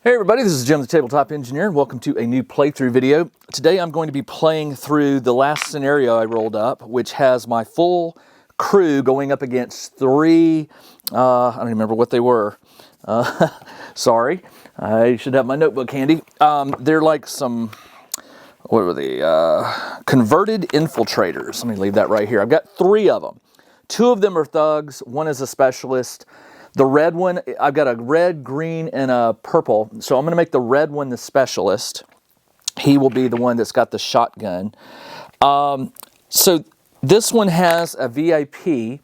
Hey everybody, this is Jim the Tabletop Engineer, and welcome to a new playthrough video. Today I'm going to be playing through the last scenario I rolled up, which has my full crew going up against three, I don't remember what they were. Sorry, I should have my notebook handy. They're like some, what were they, converted infiltrators. Let me leave that right here. I've got three of them. Two of them are thugs, one is a specialist. The red one, I've got a red, green, and a purple. So I'm going to make the red one the specialist. He will be the one that's got the shotgun. So this one has a VIP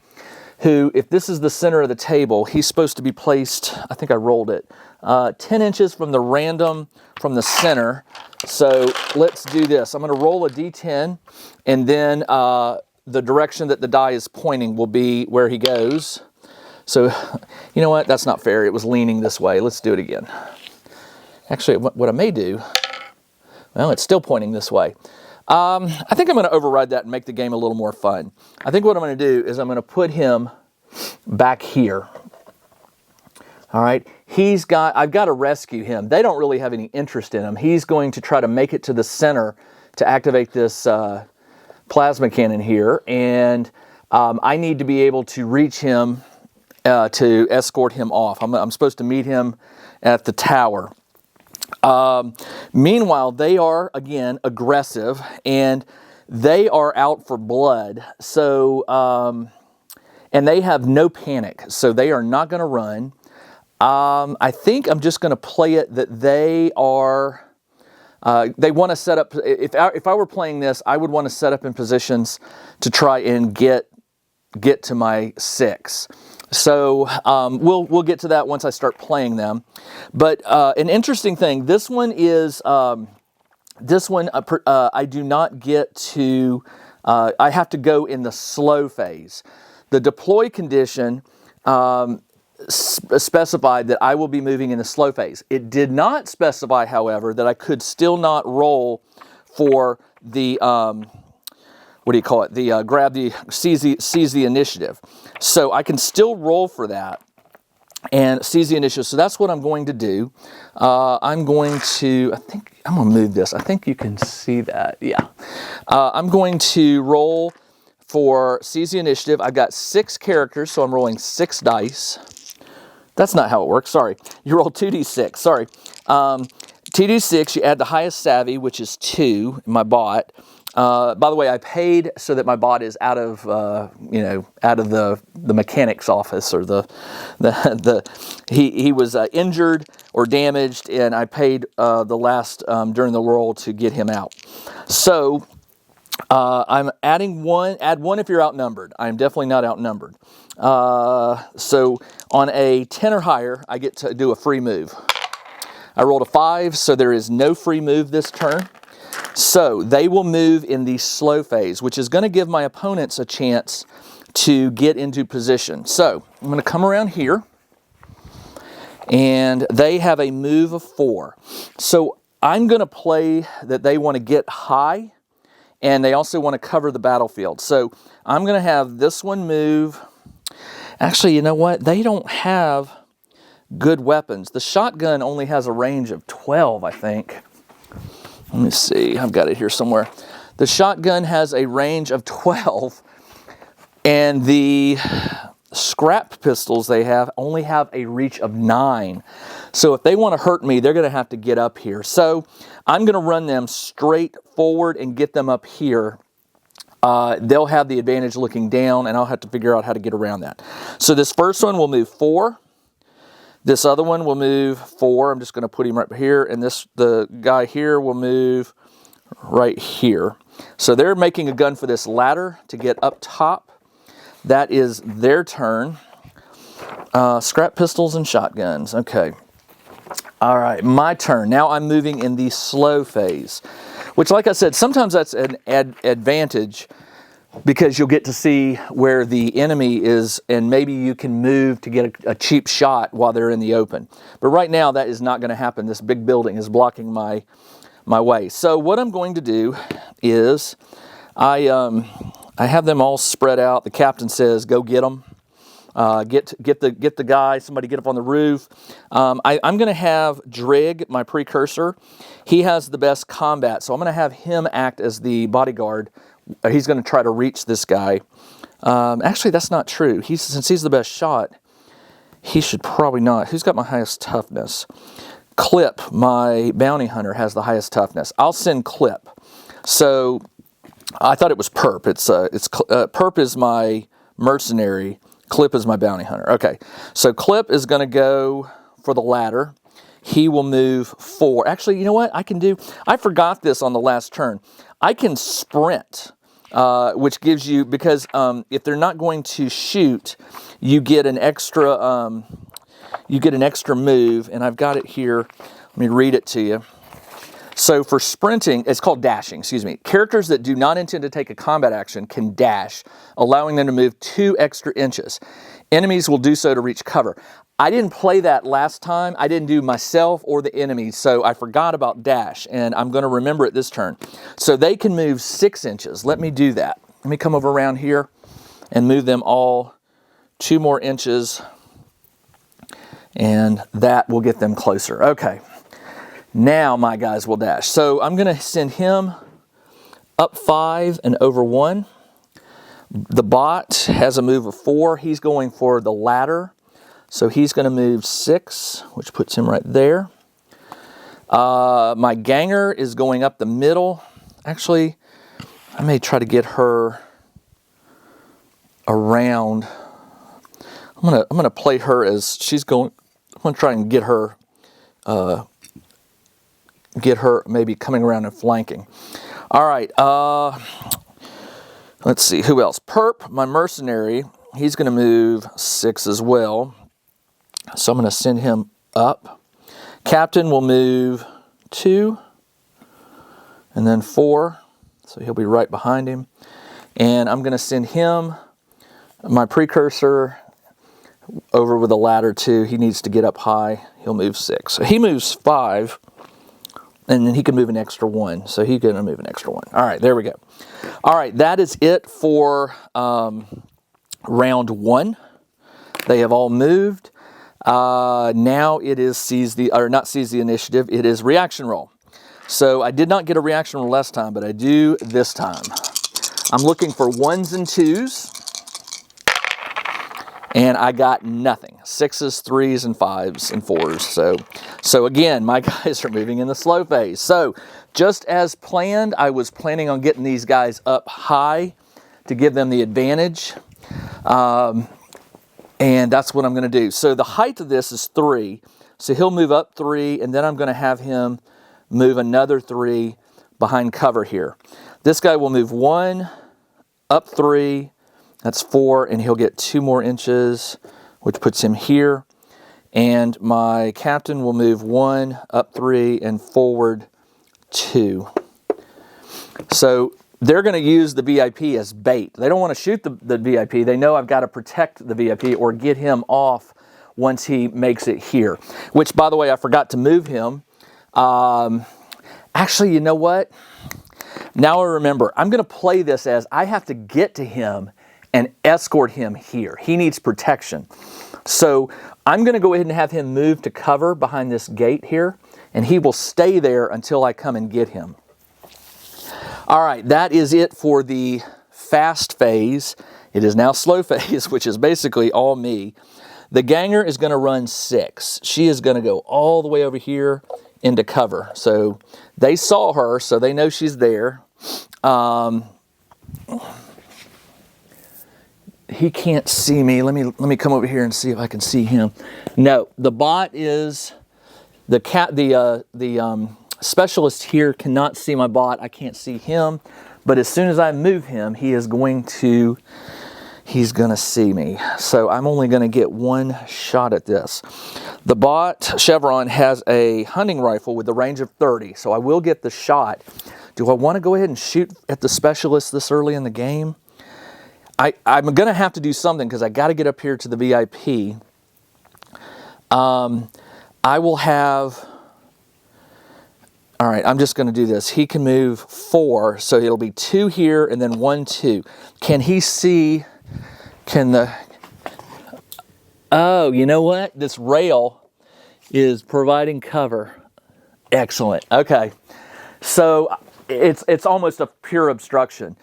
who, if this is the center of the table, he's supposed to be placed, I think I rolled it, 10 inches from the center. So let's do this. I'm going to roll a D10, and then the direction that the die is pointing will be where he goes. So, you know what? That's not fair. It was leaning this way. Let's do it again. Actually, what I may do, well, it's still pointing this way. I think I'm going to override that and make the game a little more fun. I think what I'm going to do is I'm going to put him back here. All right. I've got to rescue him. They don't really have any interest in him. He's going to try to make it to the center to activate this plasma cannon here. And I need to be able to reach him to escort him off. I'm supposed to meet him at the tower. Meanwhile, they are, again, aggressive, and they are out for blood. So, and they have no panic, so they are not going to run. I think I'm just going to play it that they are, they want to set up, if I were playing this, I would want to set up in positions to try and get to my 6. So we'll get to that once I start playing them. But an interesting thing, this one is, I do not get to, I have to go in the slow phase. The deploy condition specified that I will be moving in the slow phase. It did not specify, however, that I could still not roll for the, what do you call it? The seize the initiative. So I can still roll for that and seize the initiative. So that's what I'm going to do. I'm going to move this. I think you can see that. Yeah. I'm going to roll for seize the initiative. I've got 6 characters, so I'm rolling 6 dice. That's not how it works. Sorry. You roll 2d6. Sorry. 2d6, you add the highest savvy, which is 2 in my bot. By the way, I paid so that my bot is out of the mechanic's office, or he was injured or damaged, and I paid the last during the roll to get him out. So I'm adding 1. Add 1 if you're outnumbered. I'm definitely not outnumbered. So on a 10 or higher, I get to do a free move. I rolled a 5, so there is no free move this turn. So they will move in the slow phase, which is going to give my opponents a chance to get into position. So I'm going to come around here, and they have a move of 4. So I'm going to play that they want to get high, and they also want to cover the battlefield. So I'm going to have this one move. Actually, you know what? They don't have good weapons. The shotgun only has a range of 12, I think. Let me see, I've got it here somewhere. The shotgun has a range of 12, and the scrap pistols they have only have a reach of 9. So if they want to hurt me, they're going to have to get up here. So I'm going to run them straight forward and get them up here. They'll have the advantage looking down, and I'll have to figure out how to get around that. So this first one will move 4. This other one will move 4. I'm just going to put him right here. And the guy here will move right here. So they're making a gun for this ladder to get up top. That is their turn. Scrap pistols and shotguns. Okay. All right, my turn. Now I'm moving in the slow phase, which, like I said, sometimes that's an advantage, because you'll get to see where the enemy is, and maybe you can move to get a cheap shot while they're in the open. But right now, that is not going to happen. This big building is blocking my way. So what I'm going to do is I I have them all spread out. The captain says, go get them. Get the guy, somebody get up on the roof. I'm going to have Drig, my precursor. He has the best combat, so I'm going to have him act as the bodyguard. He's going to try to reach this guy. Actually, that's not true. Since he's the best shot, he should probably not. Who's got my highest toughness? Clip, my bounty hunter, has the highest toughness. I'll send Clip. So I thought it was Perp. Perp is my mercenary. Clip is my bounty hunter. Okay, so Clip is going to go for the ladder. He will move 4. Actually, you know what I can do? I forgot this on the last turn. I can sprint, which gives you, because if they're not going to shoot, you get an extra move, and I've got it here. Let me read it to you. So for sprinting, it's called dashing, excuse me. Characters that do not intend to take a combat action can dash, allowing them to move 2 extra inches. Enemies will do so to reach cover. I didn't play that last time. I didn't do myself or the enemy, so I forgot about dash, and I'm going to remember it this turn. So they can move 6 inches. Let me do that. Let me come over around here and move them all 2 more inches, and that will get them closer. Okay. Now my guys will dash. So I'm going to send him up 5 and over 1. The bot has a move of 4. He's going for the ladder. So he's going to move 6, which puts him right there. My ganger is going up the middle. Actually, I may try to get her around. I'm gonna play her as she's going. I'm going to try and get her maybe coming around and flanking. All right, let's see, who else? Perp, my mercenary, he's going to move 6 as well. So I'm going to send him up. Captain will move 2 and then 4. So he'll be right behind him. And I'm going to send him, my precursor, over with a ladder 2. He needs to get up high. He'll move 6. So he moves 5. And then he can move an extra 1. So he's going to move an extra 1. All right, there we go. All right, that is it for round 1. They have all moved. Now it is not seize the initiative. It is reaction roll. So I did not get a reaction roll last time, but I do this time. I'm looking for 1s and 2s. And I got nothing. 6s, 3s, and 5s, and 4s. So again, my guys are moving in the slow phase. So just as planned, I was planning on getting these guys up high to give them the advantage. And that's what I'm going to do. So the height of this is 3. So he'll move up 3, and then I'm going to have him move another 3 behind cover here. This guy will move 1, up 3, that's 4, and he'll get 2 more inches, which puts him here. And my captain will move 1, up 3, and forward 2. So they're going to use the VIP as bait. They don't want to shoot the VIP. They know I've got to protect the VIP or get him off once he makes it here. Which, by the way, I forgot to move him. Actually, you know what? Now I remember. I'm going to play this as I have to get to him and escort him here. He needs protection. So I'm going to go ahead and have him move to cover behind this gate here, and he will stay there until I come and get him. All right, that is it for the fast phase. It is now slow phase, which is basically all me. The ganger is going to run 6. She is going to go all the way over here into cover. So they saw her, so they know she's there. He can't see me. Let me come over here and see if I can see him. No, the bot is the specialist here cannot see my bot. I can't see him, but as soon as I move him, he's going to see me. So I'm only going to get 1 shot at this. The bot Chevron has a hunting rifle with a range of 30, so I will get the shot. Do I want to go ahead and shoot at the specialist this early in the game? I'm going to have to do something because I got to get up here to the VIP. I will have... All right, I'm just going to do this. He can move 4, so it'll be 2 here and then 1, 2. Can he see? Can the... Oh, you know what? This rail is providing cover. Excellent. Okay, so it's almost a pure obstruction.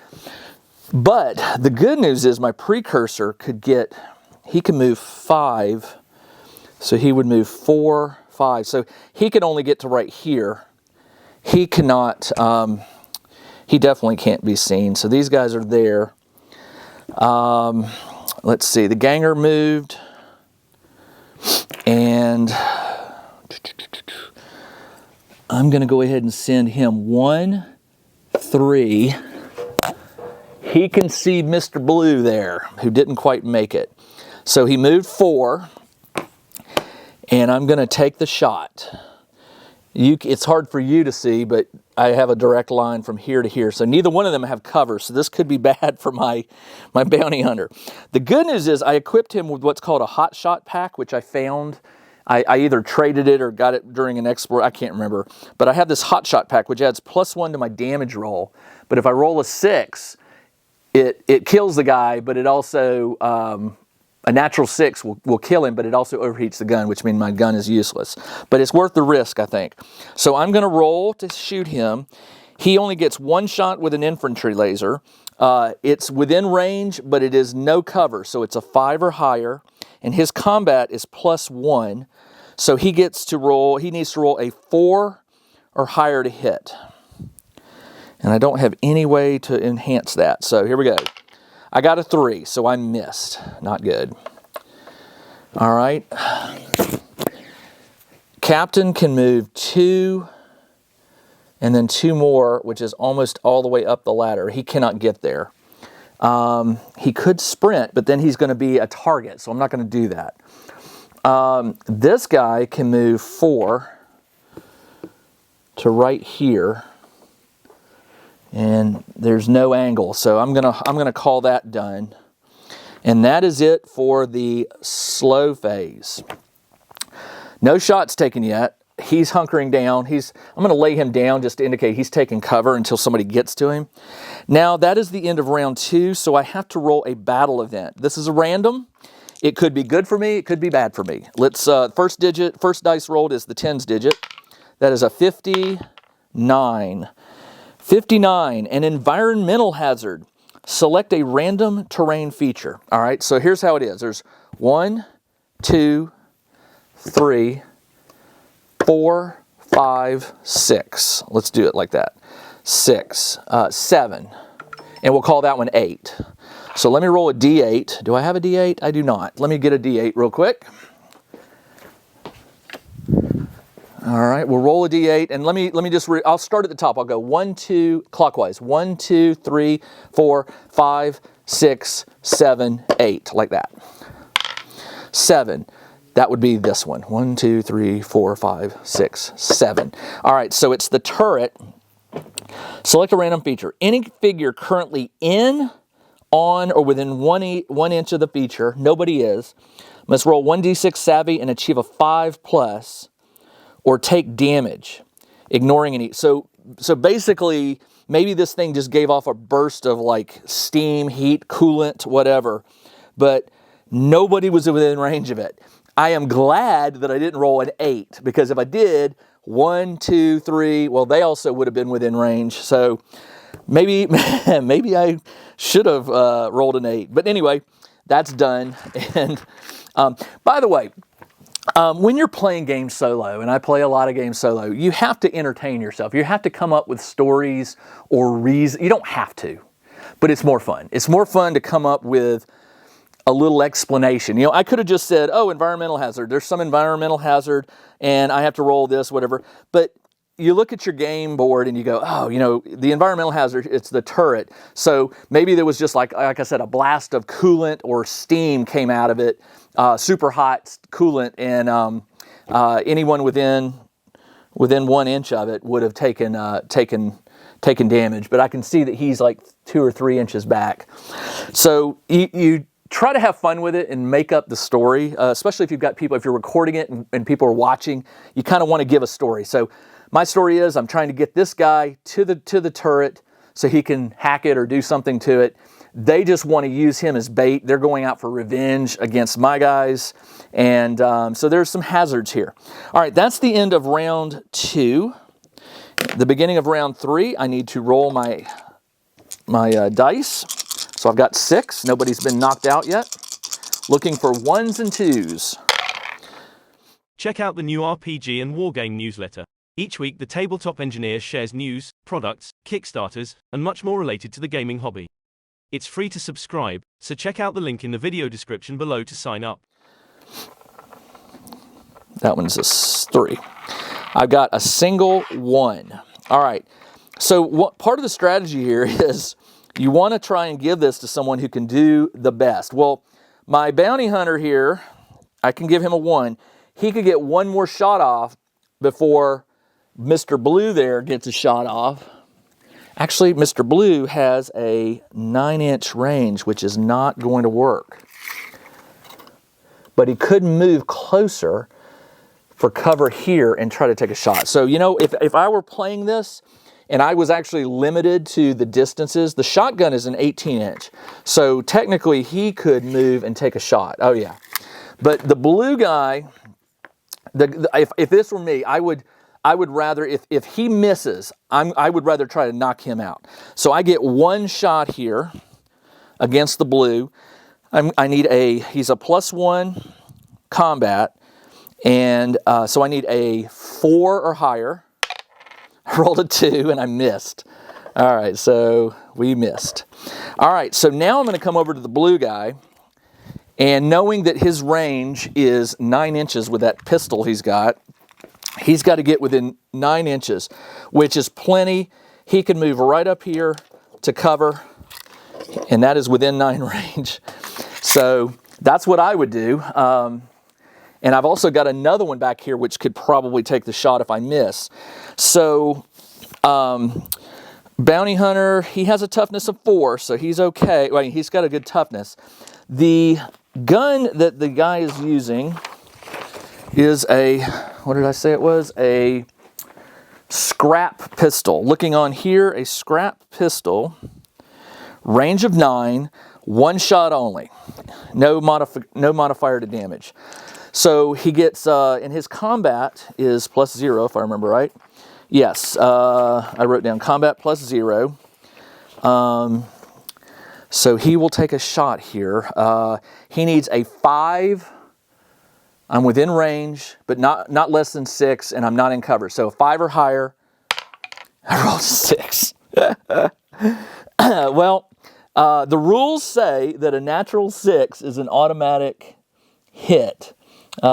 But the good news is my precursor could get... He can move 5, so he would move 4, 5. So he could only get to right here. He cannot, he definitely can't be seen. So these guys are there. Let's see, the ganger moved. And I'm going to go ahead and send him 1, 3. He can see Mr. Blue there, who didn't quite make it. So he moved 4. And I'm going to take the shot. It's hard for you to see, but I have a direct line from here to here. So neither one of them have cover, so this could be bad for my bounty hunter. The good news is I equipped him with what's called a hot shot pack, which I found. I either traded it or got it during an export. I can't remember. But I have this hot shot pack, which adds +1 to my damage roll. But if I roll a 6, it kills the guy, but it also... a natural 6 will kill him, but it also overheats the gun, which means my gun is useless. But it's worth the risk, I think. So I'm going to roll to shoot him. He only gets 1 shot with an infantry laser. It's within range, but it is no cover, so it's a 5 or higher. And his combat is +1, so he needs to roll a 4 or higher to hit. And I don't have any way to enhance that, so here we go. I got a 3, so I missed. Not good. All right. Captain can move 2 and then 2 more, which is almost all the way up the ladder. He cannot get there. He could sprint, but then he's going to be a target, so I'm not going to do that. This guy can move 4 to right here. And there's no angle, so I'm gonna call that done. And that is it for the slow phase. No shots taken yet. He's hunkering down. I'm gonna lay him down just to indicate he's taking cover until somebody gets to him. Now that is the end of round 2, so I have to roll a battle event. This is a random. It could be good for me, it could be bad for me. Let's first dice rolled is the 10s digit. That is a 59. 59, an environmental hazard. Select a random terrain feature. All right, so here's how it is. There's 1, 2, 3, 4, 5, 6. Let's do it like that. 6, 7, and we'll call that one 8. So let me roll a D8. Do I have a D8? I do not. Let me get a D8 real quick. All right, we'll roll a D8, and let me just, I'll start at the top. I'll go 1, 2, clockwise. 1, 2, 3, 4, 5, 6, 7, 8, like that. 7, that would be this one. 1, 2, 3, 4, 5, 6, 7. All right, so it's the turret. Select a random feature. Any figure currently in, on, or within 1 inch of the feature, nobody is, must roll 1d6 savvy and achieve a 5+, or take damage, ignoring any. So basically, maybe this thing just gave off a burst of like steam, heat, coolant, whatever, but nobody was within range of it. I am glad that I didn't roll an 8, because if I did, 1, 2, 3, well, they also would have been within range. So maybe I should have rolled an 8. But anyway, that's done. And by the way, when you're playing games solo, and I play a lot of games solo, you have to entertain yourself. You have to come up with stories or reasons. You don't have to, but it's more fun. It's more fun to come up with a little explanation. You know, I could have just said, oh, environmental hazard. There's some environmental hazard, and I have to roll this, whatever. But you look at your game board and you go, oh, you know, the environmental hazard, it's the turret. So maybe there was just like I said, a blast of coolant or steam came out of it. Super hot coolant, and anyone within 1 inch of it would have taken damage. But I can see that he's like 2 or 3 inches back. So you try to have fun with it and make up the story, especially if you've got people, if you're recording it and people are watching, you kind of want to give a story. So my story is I'm trying to get this guy to the turret so he can hack it or do something to it. They just want to use him as bait. They're going out for revenge against my guys. And so there's some hazards here. All right, that's the end of round 2. The beginning of round 3, I need to roll my dice. So I've got 6. Nobody's been knocked out yet. Looking for 1s and 2s. Check out the new RPG and Wargame newsletter. Each week, the Tabletop Engineer shares news, products, Kickstarters, and much more related to the gaming hobby. It's free to subscribe, so check out the link in the video description below to sign up. That one's a 3. I've got a single 1. All right. So what part of the strategy here is you want to try and give this to someone who can do the best. Well, my bounty hunter here, I can give him a 1. He could get 1 more shot off before Mr. Blue there gets a shot off. Actually, Mr. Blue has a 9-inch range, which is not going to work. But he could move closer for cover here and try to take a shot. So, you know, if I were playing this and I was actually limited to the distances, the shotgun is an 18-inch. So technically he could move and take a shot. Oh yeah. But the blue guy, if this were me, I would rather, if he misses, I would rather try to knock him out. So I get 1 shot here against the blue. He's a +1 combat, and so I need a 4 or higher. I rolled a 2 and I missed. All right, so we missed. All right, so now I'm going to come over to the blue guy, and knowing that his range is 9 inches with that pistol he's got to get within 9 inches, which is plenty. He can move right up here to cover, and that is within 9 range. So that's what I would do. And I've also got another one back here which could probably take the shot if I miss. So bounty hunter, he has a toughness of 4, so he's okay. Well, he's got a good toughness. The gun that the guy is using is a, what did I say it was? A scrap pistol. Looking on here, a scrap pistol, range of 9, 1 shot only. No modifier to damage. So he gets, in his combat is +0, if I remember right. Yes, I wrote down combat +0. So he will take a shot here. He needs a 5. I'm within range, but not less than 6, and I'm not in cover. So 5 or higher. I rolled a 6. Well, the rules say that a natural 6 is an automatic hit. If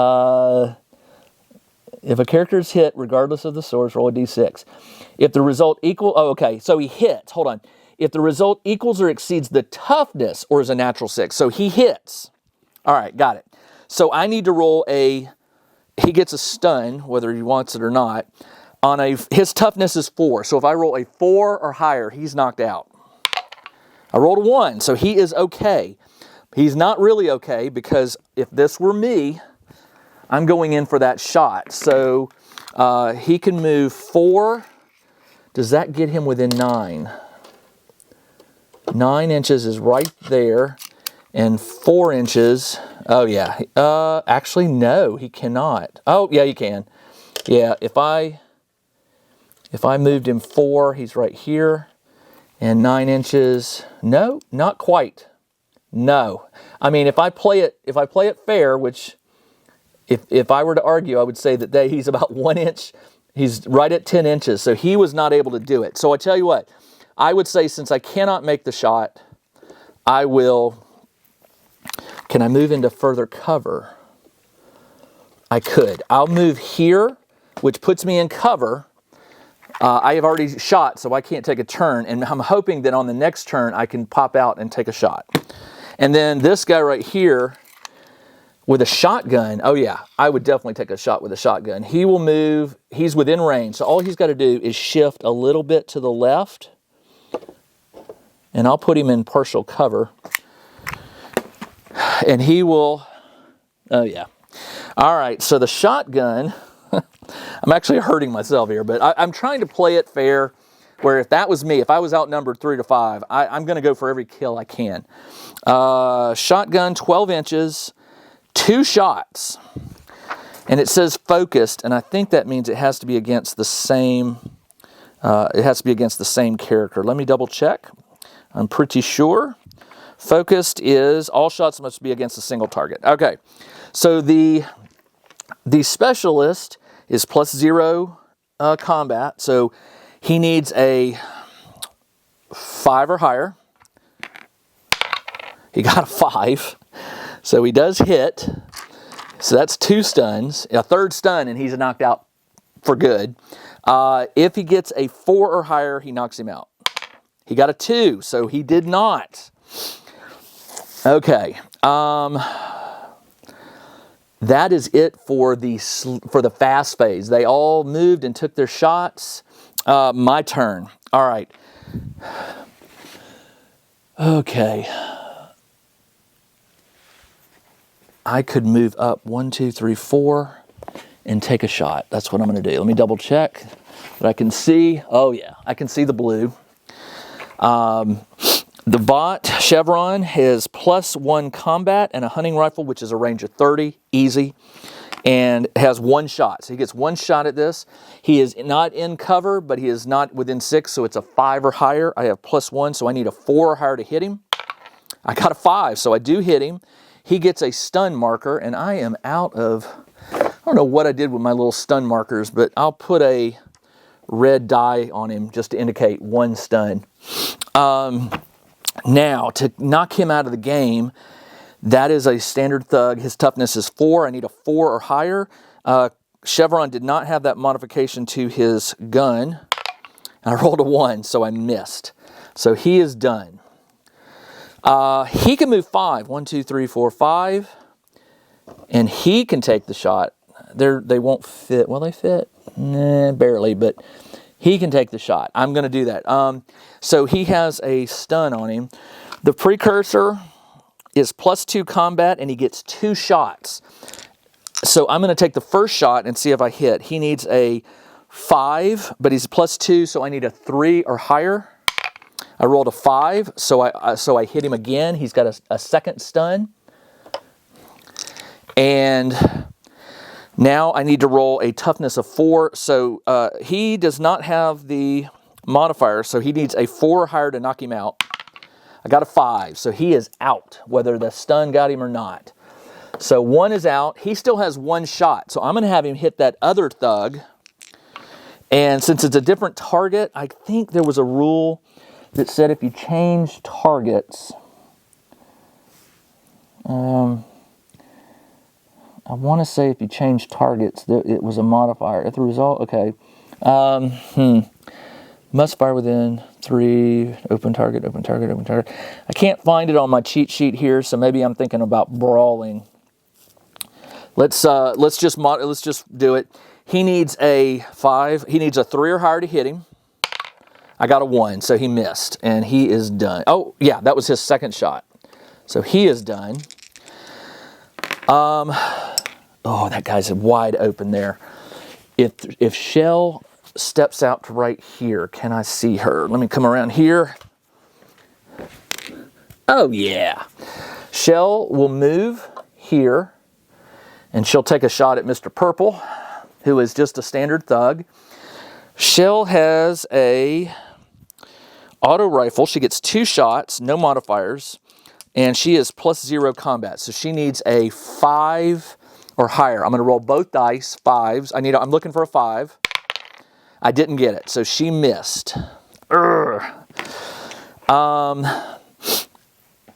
a character is hit, regardless of the source, roll a d6. If the result so he hits. Hold on. If the result equals or exceeds the toughness or is a natural 6. So he hits. All right, got it. So I need to roll he gets a stun, whether he wants it or not. His toughness is 4. So if I roll a 4 or higher, he's knocked out. I rolled a 1, so he is okay. He's not really okay because if this were me, I'm going in for that shot. So he can move 4. Does that get him within 9? 9 inches is right there. And 4 inches, oh yeah. Actually, no, he cannot. Oh, yeah, you can. Yeah, if I moved him 4, he's right here. And 9 inches, no, not quite. No. I mean, if I play it fair, which if I were to argue, I would say that he's about 1 inch. He's right at 10 inches, so he was not able to do it. So I tell you what, I would say since I cannot make the shot, I will. Can I move into further cover? I could. I'll move here, which puts me in cover. I have already shot, so I can't take a turn, and I'm hoping that on the next turn I can pop out and take a shot. And then this guy right here with a shotgun, oh yeah, I would definitely take a shot with a shotgun. He will move, he's within range, so all he's got to do is shift a little bit to the left, and I'll put him in partial cover. And he will, oh yeah. All right, so the shotgun, I'm actually hurting myself here, but I'm trying to play it fair, where if that was me, if I was outnumbered 3-5, I'm going to go for every kill I can. Shotgun, 12 inches, 2 shots. And it says focused, and I think that means it has to be against the same, character. Let me double check. I'm pretty sure. Focused is all shots must be against a single target. Okay, so the specialist is +0 combat, so he needs a 5 or higher. He got a 5, so he does hit. So that's 2 stuns, a 3rd stun, and he's knocked out for good. If he gets a 4 or higher, he knocks him out. He got a 2, so he did not. Okay, that is it for the fast phase. They all moved and took their shots. My turn. All right. Okay. I could move up 1, 2, 3, 4 and take a shot. That's what I'm going to do. Let me double check that I can see. Oh yeah, I can see the blue. The bot, Chevron, has +1 combat and a hunting rifle, which is a range of 30, easy, and has 1 shot. So he gets 1 shot at this. He is not in cover, but he is not within 6, so it's a 5 or higher. I have +1, so I need a 4 or higher to hit him. I got a 5, so I do hit him. He gets a stun marker, and I am out of, I don't know what I did with my little stun markers, but I'll put a red die on him just to indicate 1 stun. Now, to knock him out of the game, that is a standard thug. His toughness is 4. I need a 4 or higher. Chevron did not have that modification to his gun. I rolled a 1, so I missed. So he is done. He can move 5. 1, 2, 3, 4, 5. And he can take the shot. They won't fit. Well, they fit. Nah, barely, but he can take the shot. I'm going to do that. So he has a stun on him. The precursor is +2 combat, and he gets 2 shots. So I'm going to take the first shot and see if I hit. He needs a 5, but he's +2, so I need a 3 or higher. I rolled a 5, so I hit him again. He's got a second stun. And now I need to roll a toughness of 4. So he does not have the modifier, so he needs a 4 or higher to knock him out. I got a 5, so he is out, whether the stun got him or not. So 1 is out. He still has 1 shot, so I'm going to have him hit that other thug. And since it's a different target, I think there was a rule that said if you change targets, I want to say if you change targets, it was a modifier. If the result, okay. Must fire within 3, open target, open target, open target. I can't find it on my cheat sheet here, so maybe I'm thinking about brawling. Let's just do it. He needs a 5. He needs a 3 or higher to hit him. I got a 1, so he missed, and he is done. Oh, yeah, that was his second shot. So he is done. Oh, that guy's wide open there. If Shell steps out to right here, can I see her? Let me come around here. Oh, yeah. Shell will move here, and she'll take a shot at Mr. Purple, who is just a standard thug. Shell has a auto rifle. She gets 2 shots, no modifiers, and she is +0 combat. So she needs a 5 or higher. I'm going to roll both dice, 5s. I'm looking for a 5. I didn't get it, so she missed.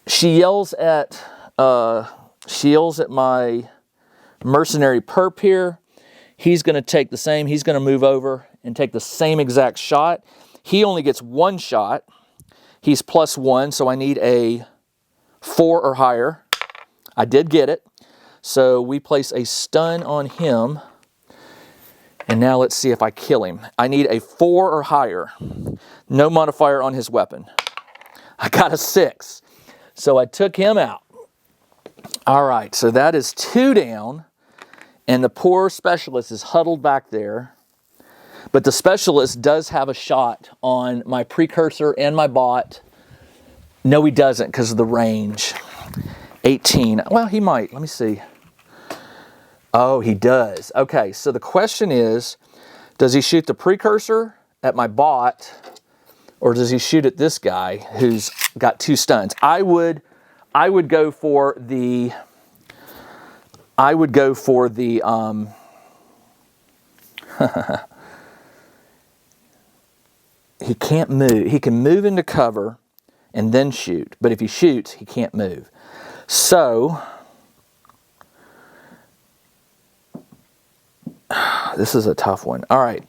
She yells at my mercenary perp here. He's going to take the same. He's going to move over and take the same exact shot. He only gets 1 shot. He's +1, so I need a 4 or higher. I did get it. So we place a stun on him. And now let's see if I kill him. I need a 4 or higher. No modifier on his weapon. I got a 6. So I took him out. All right, so that is 2 down. And the poor specialist is huddled back there. But the specialist does have a shot on my precursor and my bot. No, he doesn't because of the range. 18. Well, he might. Let me see. Oh, he does. Okay, so the question is, does he shoot the precursor at my bot, or does he shoot at this guy who's got 2 stuns? I would go for the he can't move. He can move into cover and then shoot, but if he shoots, he can't move. So this is a tough one. All right.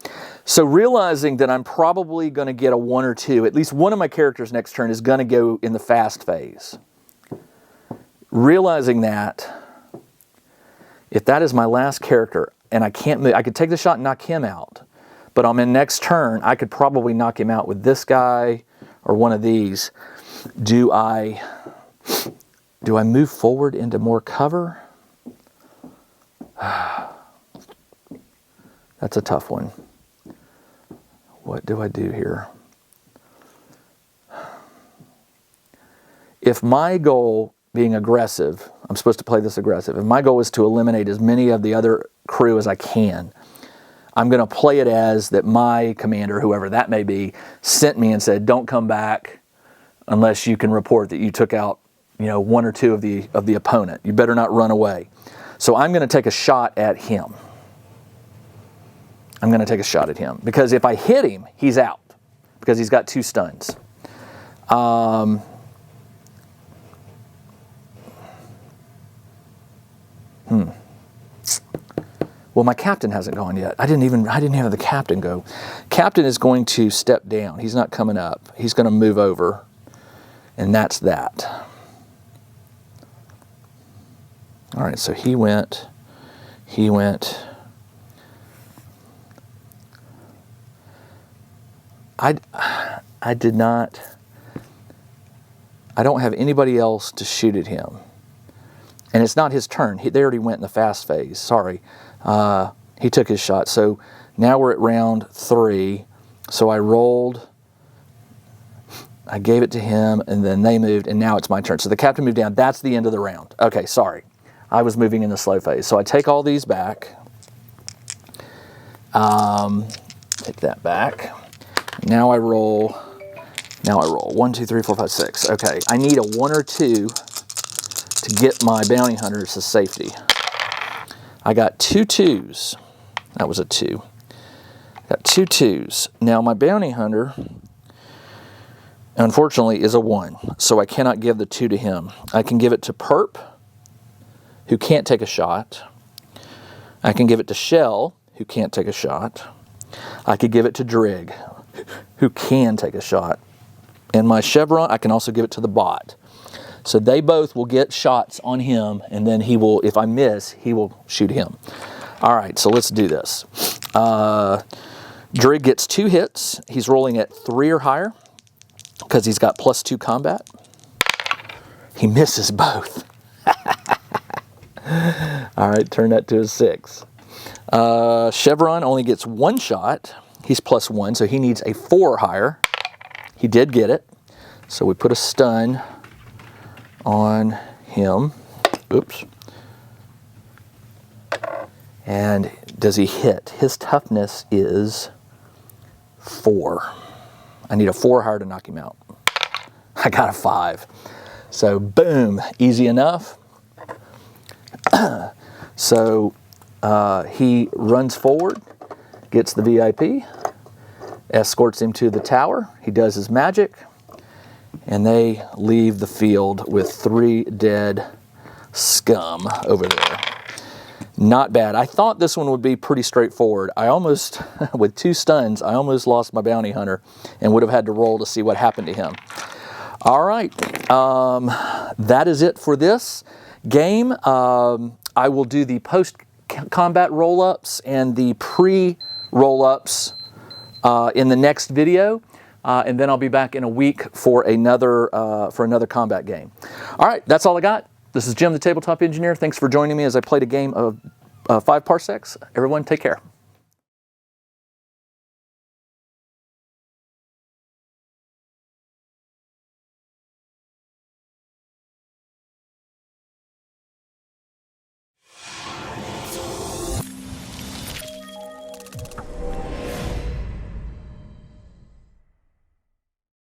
So realizing that I'm probably going to get a 1 or 2, at least one of my characters next turn is going to go in the fast phase. Realizing that, if that is my last character and I can't move, I could take the shot and knock him out. But on my next turn, I could probably knock him out with this guy or one of these. Do I move forward into more cover? That's a tough one. What do I do here? If my goal, being aggressive, I'm supposed to play this aggressive. If my goal is to eliminate as many of the other crew as I can, I'm going to play it as that my commander, whoever that may be, sent me and said, don't come back unless you can report that you took out, 1 or 2 of the opponent. You better not run away. So I'm going to take a shot at him. I'm going to take a shot at him. Because if I hit him, he's out. Because he's got 2 stuns. Well, my captain hasn't gone yet. I didn't have the captain go. Captain is going to step down. He's not coming up. He's going to move over. And that's that. All right, so he went. I did not. I don't have anybody else to shoot at him. And it's not his turn. They already went in the fast phase. Sorry. He took his shot. So now we're at round 3. So I rolled. I gave it to him, and then they moved, and now it's my turn. So the captain moved down. That's the end of the round. Okay, sorry. I was moving in the slow phase. So I take all these back. Take that back. Now I roll. 1, 2, 3, 4, 5, 6. Okay, I need a 1 or 2 to get my bounty hunters to safety. I got 2 2s. That was a 2. Got 2 2s. Now my bounty hunter, unfortunately, is a 1. So I cannot give the 2 to him. I can give it to Perp, who can't take a shot. I can give it to Shell, who can't take a shot. I could give it to Drig, who can take a shot. And my Chevron, I can also give it to the bot. So they both will get shots on him, and then he will, if I miss, he will shoot him. All right, so let's do this. Drig gets 2 hits. He's rolling at 3 or higher because he's got +2 combat. He misses both. All right, turn that to a 6. Chevron only gets 1 shot. He's +1, so he needs a 4 or higher. He did get it. So we put a stun on him. Oops. And does he hit? His toughness is 4. I need a 4 or higher to knock him out. I got a 5. So boom, easy enough. So he runs forward, gets the VIP, escorts him to the tower. He does his magic, and they leave the field with 3 dead scum over there. Not bad. I thought this one would be pretty straightforward. I almost, with 2 stuns, I almost lost my bounty hunter and would have had to roll to see what happened to him. All right, that is it for this game. I will do the post-combat roll-ups and the pre-roll-ups in the next video, and then I'll be back in a week for another combat game. All right, that's all I got. This is Jim, the Tabletop Engineer. Thanks for joining me as I played a game of Five Parsecs. Everyone take care.